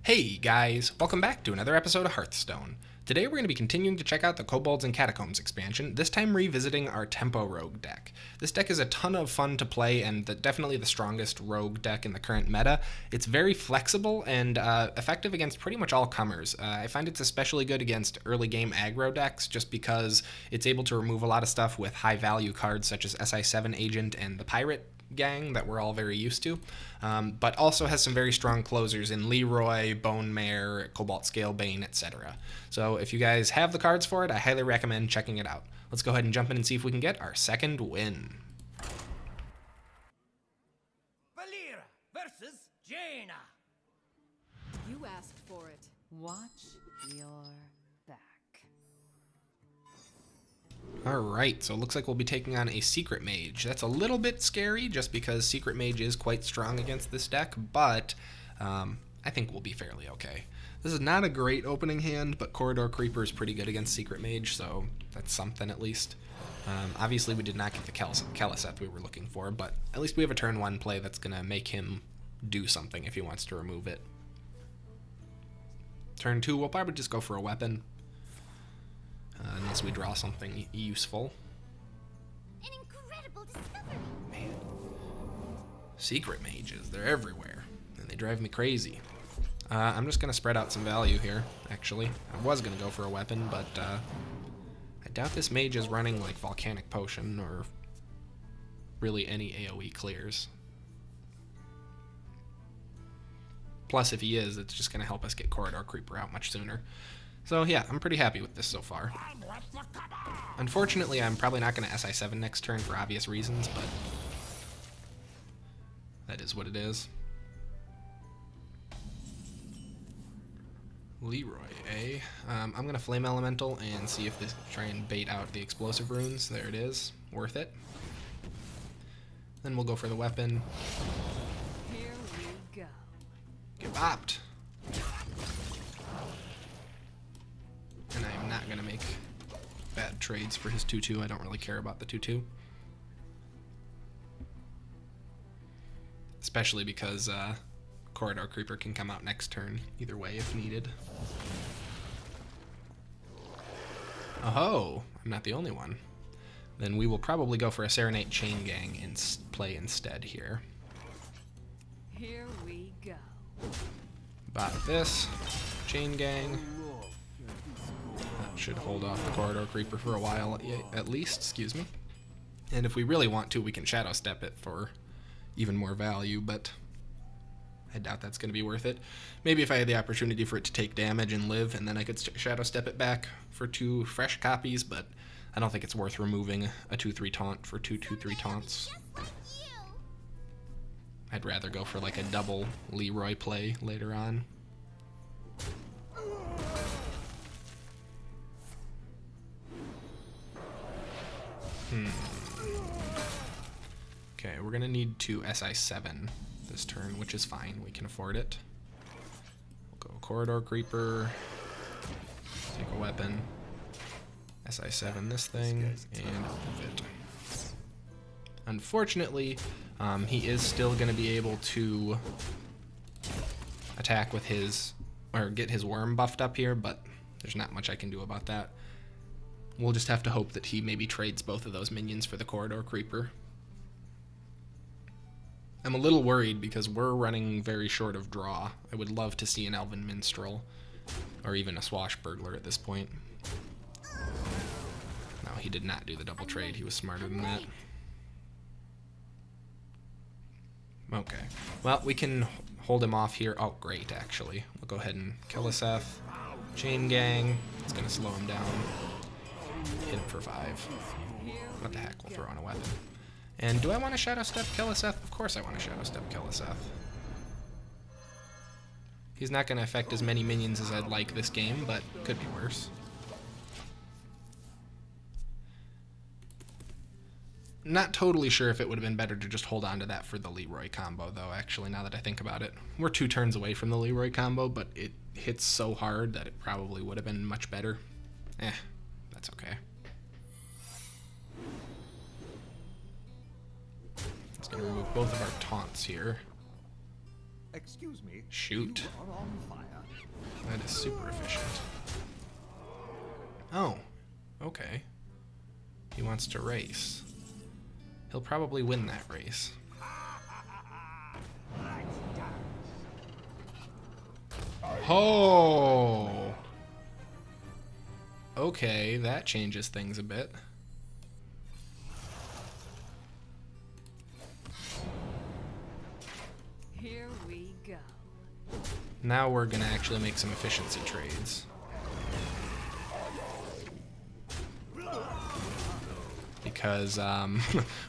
Hey guys, welcome back to another episode of Hearthstone. Today we're going to be continuing to check out the Kobolds and Catacombs expansion, this time revisiting our Tempo Rogue deck. This deck is a ton of fun to play and definitely the strongest rogue deck in the current meta. It's very flexible and effective against pretty much all comers. I find it's especially good against early game aggro decks just because it's able to remove a lot of stuff with high value cards such as SI7 Agent and the Pirate gang that we're all very used to, but also has some very strong closers in Leroy, Bonemare, Kobolds Catacombs, etc. So if you guys have the cards for it, I highly recommend checking it out. Let's go ahead and jump in and see if we can get our second win. Valera versus Jaina. You asked for it. Watch your back. Alright, so it looks like we'll be taking on a Secret Mage. That's a little bit scary just because Secret Mage is quite strong against this deck, but I think we'll be fairly okay. This is not a great opening hand, but Corridor Creeper is pretty good against Secret Mage, so that's something at least. Obviously we did not get the Keleseth we were looking for, but at least we have a turn 1 play that's going to make him do something if he wants to remove it. Turn 2, we'll probably just go for a weapon. Unless we draw something useful. An incredible discovery. Man. Secret mages, they're everywhere. And they drive me crazy. I'm just going to spread out some value here, actually. I was going to go for a weapon, but I doubt this mage is running like Volcanic Potion or really any AoE clears. Plus, if he is, it's just going to help us get Corridor Creeper out much sooner. So yeah, I'm pretty happy with this so far. Unfortunately, I'm probably not going to SI7 next turn for obvious reasons, but that is what it is. Leroy, eh? I'm going to Flame Elemental and see if this try and bait out the explosive runes. There it is. Worth it. Then we'll go for the weapon. Here we go. Get bopped. And I am not going to make bad trades for his 2-2. I don't really care about the 2-2. Especially because Corridor Creeper can come out next turn either way if needed. Oh, I'm not the only one. Then we will probably go for a Serenade Chain Gang and play instead here. Here we go. Bot this. Chain Gang. Should hold off the Corridor Creeper for a while at least, excuse me. And if we really want to, we can Shadow Step it for even more value, but I doubt that's going to be worth it. Maybe if I had the opportunity for it to take damage and live, and then I could Shadow Step it back for 2 fresh copies, but I don't think it's worth removing a 2-3 taunt for 2-2-3 taunts. Just like you. I'd rather go for like a double Leroy play later on. Okay, we're gonna need to SI7 this turn, which is fine. We can afford it. We'll go Corridor Creeper, take a weapon, SI7 this thing, and move it. Unfortunately, he is still gonna be able to attack with his, or get his worm buffed up here, but there's not much I can do about that. We'll just have to hope that he maybe trades both of those minions for the Corridor Creeper. I'm a little worried because we're running very short of draw. I would love to see an Elven Minstrel, or even a Swashbuckler at this point. No, he did not do the double trade. He was smarter than that. Okay. Well, we can hold him off here. Oh, great, actually. We'll go ahead and Keleseth. Chain Gang. It's going to slow him down. Hit him for 5. What the heck, we'll throw on a weapon. And do I want to Shadow Step Keleseth? Of course I want to Shadow Step Keleseth. He's not going to affect as many minions as I'd like this game, but could be worse. Not totally sure if it would have been better to just hold on to that for the Leroy combo, though, actually, now that I think about it. We're 2 turns away from the Leroy combo, but it hits so hard that it probably would have been much better. That's okay. It's going to remove both of our taunts here. Excuse me. Shoot. You are on fire. super efficient. Oh, okay. He wants to race. He'll probably win that race. Oh! Okay, that changes things a bit. Here we go. Now we're gonna actually make some efficiency trades. Because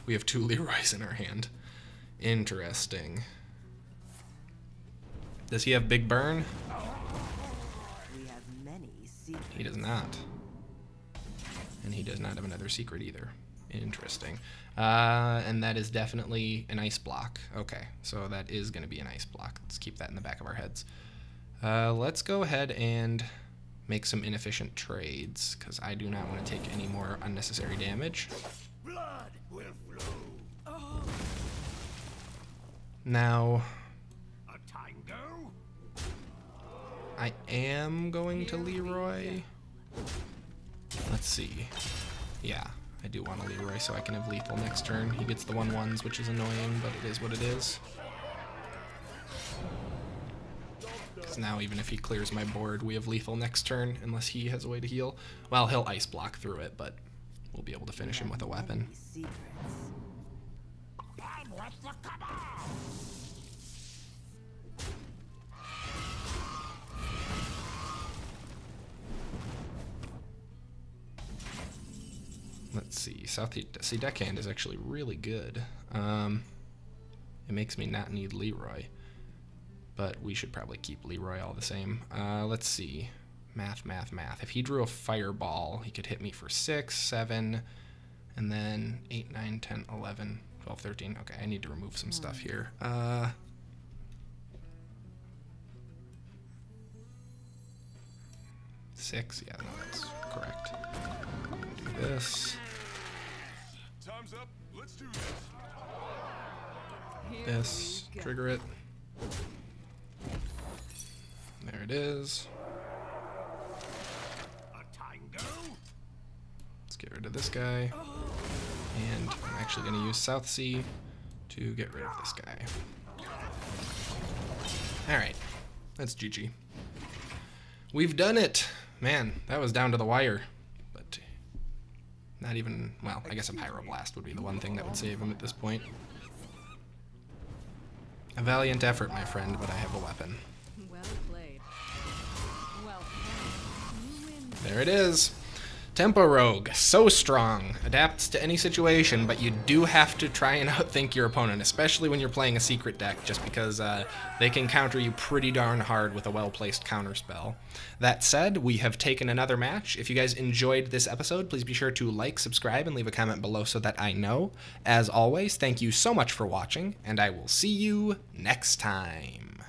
we have 2 Leroys in our hand. Interesting. Does he have big burn? We have many secrets. He does not. And he does not have another secret either. Interesting. And that is definitely an ice block. Okay, so that is going to be an ice block. Let's keep that in the back of our heads. Let's go ahead and make some inefficient trades, because I do not want to take any more unnecessary damage. Blood will flow. Now, A tango? I am going to Leroy. Let's see. Yeah, I do want to Leroy so I can have lethal next turn. He gets the 1/1s, which is annoying, but it is what it is. Because now even if he clears my board, we have lethal next turn, unless he has a way to heal. Well, he'll ice block through it, but we'll be able to finish him with a weapon. Many secrets. I'm with the Cabal! Let's see. See, Deckhand is actually really good. It makes me not need Leroy. But we should probably keep Leroy all the same. Let's see. Math. If he drew a fireball, he could hit me for 6, 7, and then 8, 9, 10, 11, 12, 13. Okay, I need to remove some stuff here. 6? Yeah, no, that's correct. Do this. Time's up. Let's do this. This. Trigger it. There it is. A tango? Let's get rid of this guy. And I'm actually going to use South Sea to get rid of this guy. Alright. That's GG. We've done it! Man, that was down to the wire. But not even... Well, I guess a Pyroblast would be the one thing that would save him at this point. A valiant effort, my friend, but I have a weapon. Well played. Well played. You win. There it is. Tempo Rogue, so strong, adapts to any situation, but you do have to try and outthink your opponent, especially when you're playing a secret deck, just because they can counter you pretty darn hard with a well-placed counterspell. That said, we have taken another match. If you guys enjoyed this episode, please be sure to like, subscribe, and leave a comment below so that I know. As always, thank you so much for watching, and I will see you next time.